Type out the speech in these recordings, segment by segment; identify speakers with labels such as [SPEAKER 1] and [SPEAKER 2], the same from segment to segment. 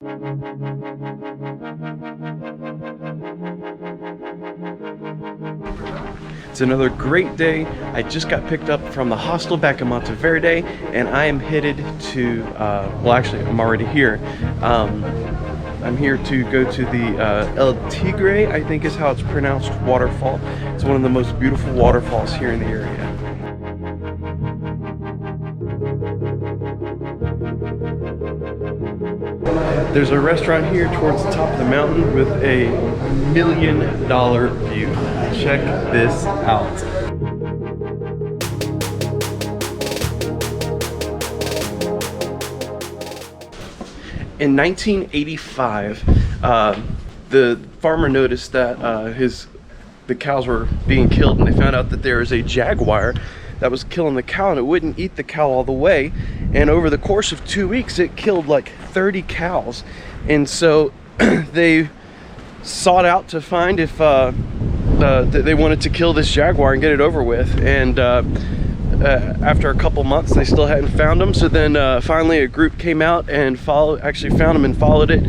[SPEAKER 1] It's another great day. I just got picked up from the hostel back in Monteverde, and I am headed to, well actually I'm already here. I'm here to go to the El Tigre, I think is how it's pronounced, waterfall. It's one of the most beautiful waterfalls here in the area. There's a restaurant here towards the top of the mountain with a $1 million view. Check this out. In 1985, the farmer noticed that the cows were being killed, and they found out that there was a jaguar that was killing the cow, and it wouldn't eat the cow all the way. And over the course of 2 weeks, it killed like 30 cows. And so they sought out to find if they wanted to kill this jaguar and get it over with. And after a couple months, they still hadn't found him. So then finally a group came out and actually found him and followed it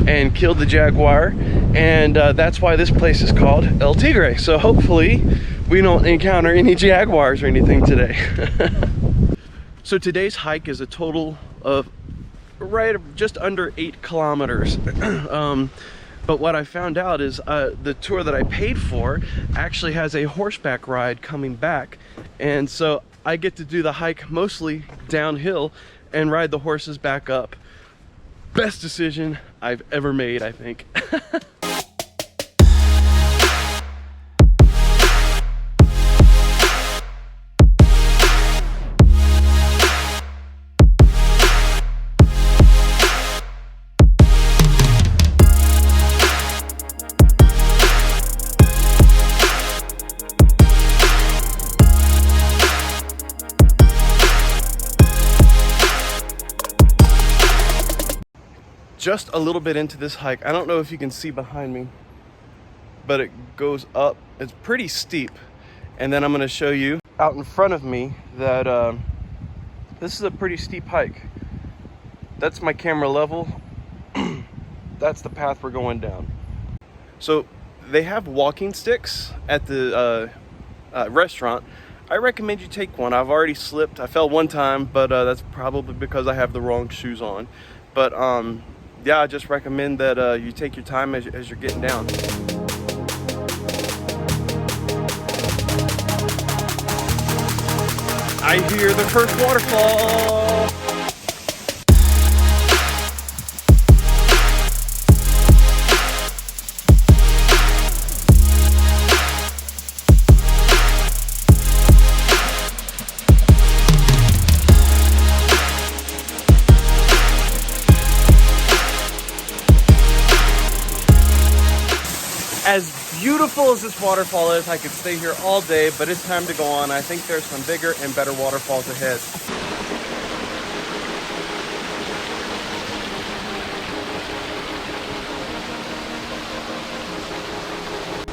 [SPEAKER 1] and killed the jaguar. And that's why this place is called El Tigre. So hopefully we don't encounter any jaguars or anything today. So today's hike is a total of just under 8 kilometers. But what I found out is the tour that I paid for actually has a horseback ride coming back. And so I get to do the hike mostly downhill and ride the horses back up. Best decision I've ever made, I think. Just a little bit into this hike, I don't know if you can see behind me, but it goes up. It's pretty steep. And then I'm going to show you out in front of me that this is a pretty steep hike. That's my camera level. That's the path we're going down. So they have walking sticks at the restaurant. I recommend you take one. I've already slipped. I fell one time, but that's probably because I have the wrong shoes on. But yeah, I just recommend that you take your time as you're getting down. I hear the first waterfall. As beautiful as this waterfall is, I could stay here all day, but it's time to go on. I think there's some bigger and better waterfalls ahead.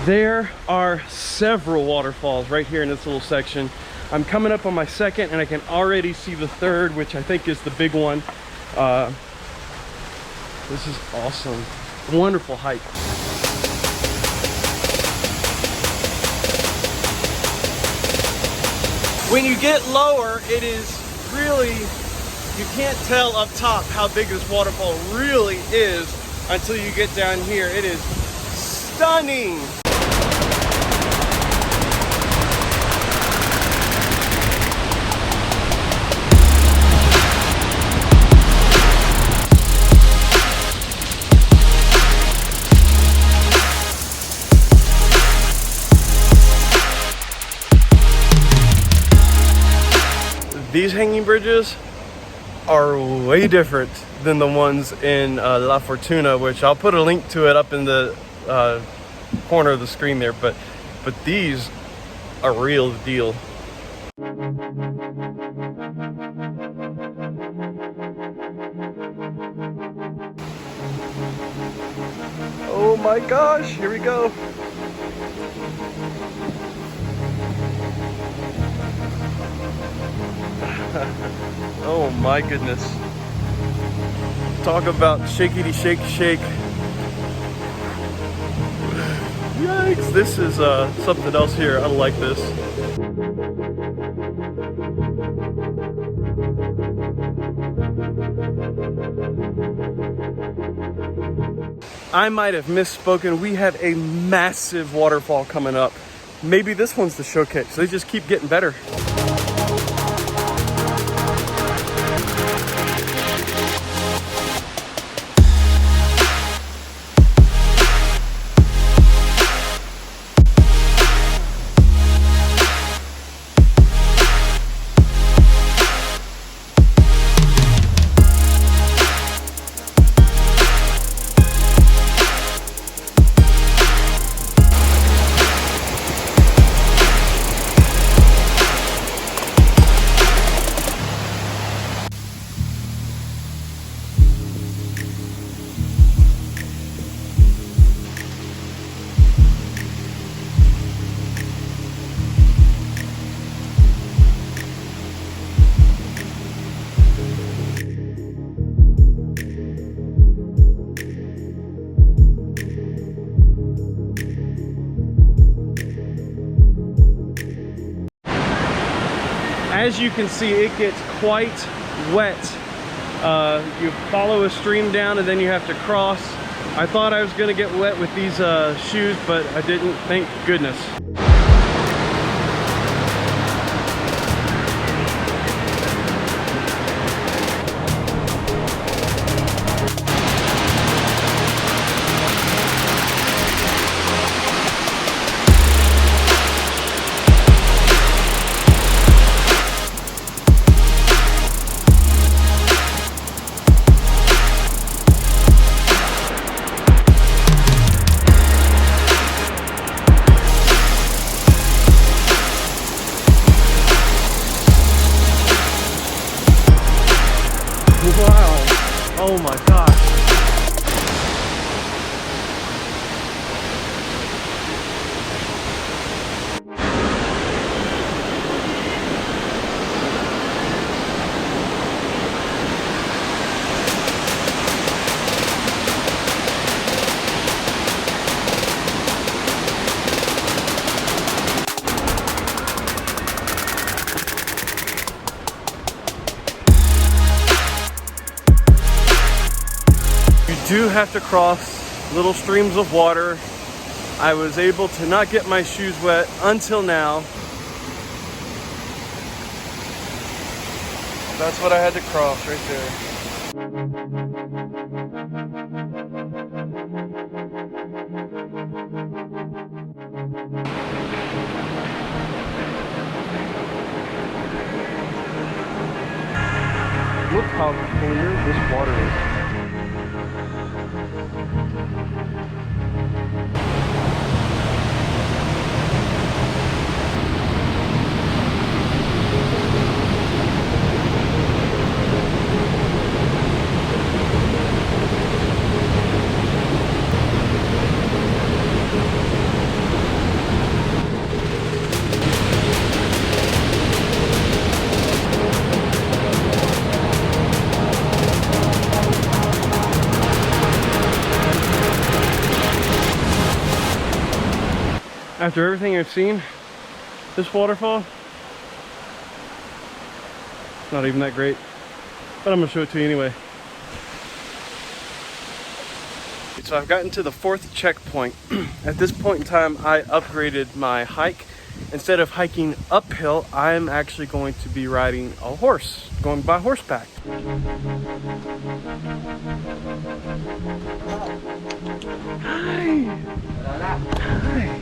[SPEAKER 1] There are several waterfalls right here in this little section. I'm coming up on my second, and I can already see the third, which I think is the big one. This is awesome. Wonderful hike. When you get lower, it is really, you can't tell up top how big this waterfall really is until you get down here. It is stunning. These hanging bridges are way different than the ones in La Fortuna, which I'll put a link to it up in the corner of the screen there, but these are real deal. Oh my gosh, here we go. Oh my goodness. Talk about shakety shake shake. Yikes, this is something else here. I don't like this. I might have misspoken. We have a massive waterfall coming up. Maybe this one's the showcase. They just keep getting better. As you can see, it gets quite wet. You follow a stream down and then you have to cross. I thought I was gonna get wet with these shoes, but I didn't, thank goodness. Wow, oh my gosh. You do have to cross little streams of water. I was able to not get my shoes wet until now. That's what I had to cross right there. Look how clear this water is. After everything I've seen, this waterfall, not even that great, but I'm gonna show it to you anyway. So I've gotten to the 4th checkpoint. At this point in time, I upgraded my hike. Instead of hiking uphill, I'm actually going to be riding a horse, going by horseback. Hi. Hi.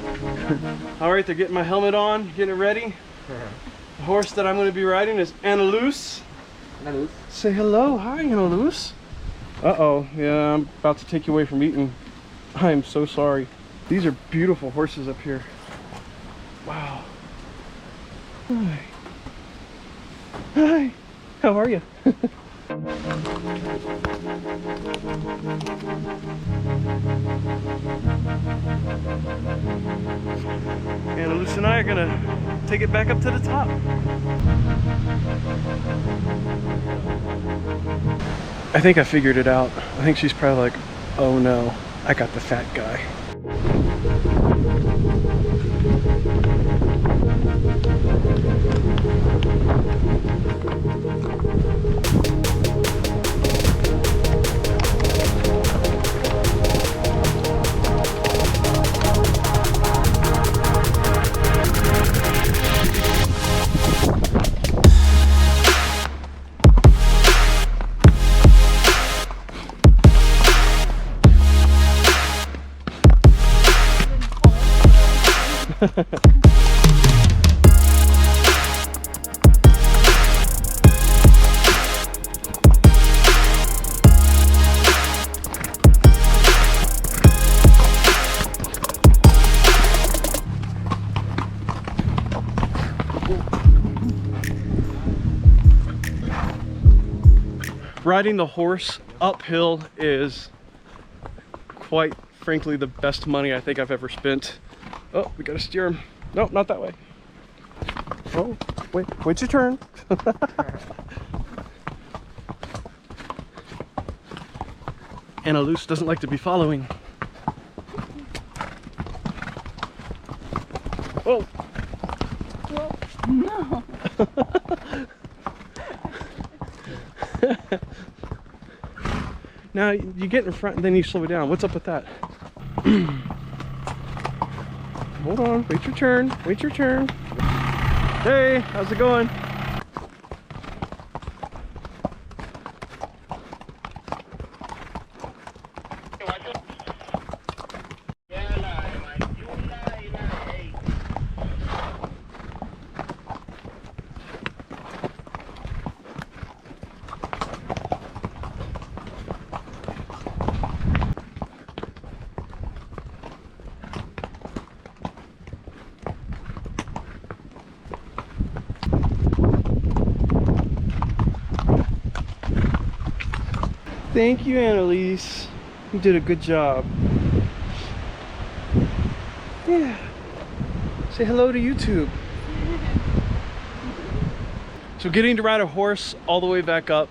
[SPEAKER 1] All right, they're getting my helmet on, getting it ready. The horse that I'm going to be riding is Annalise. Annalise. Say hello. Hi, Annalise. Uh-oh. Yeah, I'm about to take you away from eating. I am so sorry. These are beautiful horses up here. Wow. Hi. Hi. How are you? Annalise and I are gonna take it back up to the top. I think I figured it out. I think she's probably like, oh no, I got the fat guy. Riding the horse uphill is quite frankly the best money I think I've ever spent. Oh, we gotta steer him. No, not that way. Oh, wait your turn. Anna Luce doesn't like to be following. Whoa.
[SPEAKER 2] Well, no.
[SPEAKER 1] Now you get in front and then you slow down. What's up with that? Hold on, wait your turn, wait your turn. Hey, how's it going? Thank you, Annalise. You did a good job. Yeah. Say hello to YouTube. So getting to ride a horse all the way back up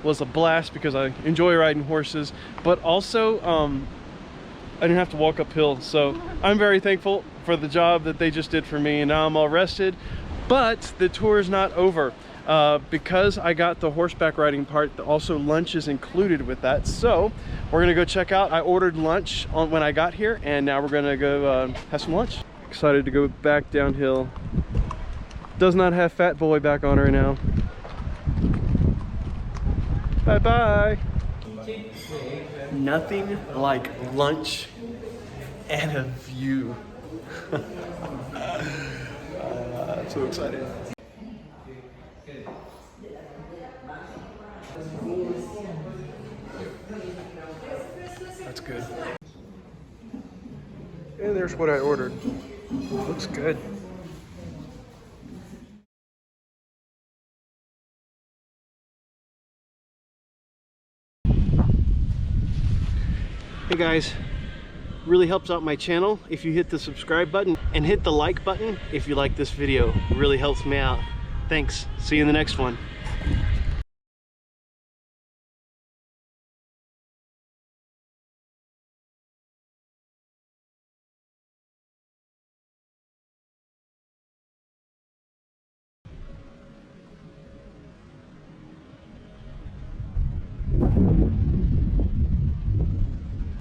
[SPEAKER 1] was a blast because I enjoy riding horses, but also I didn't have to walk uphill. So I'm very thankful for the job that they just did for me, and now I'm all rested. But the tour is not over. Because I got the horseback riding part, also lunch is included with that. So we're gonna go check out. I ordered lunch when I got here, and now we're gonna go have some lunch. Excited to go back downhill. Does not have Fat Boy back on right now. Bye bye. Nothing like lunch and a view. I'm so excited. That's good. And there's what I ordered. Looks good. Hey guys, really helps out my channel if you hit the subscribe button and hit the like button if you like this video. It really helps me out. Thanks. See you in the next one.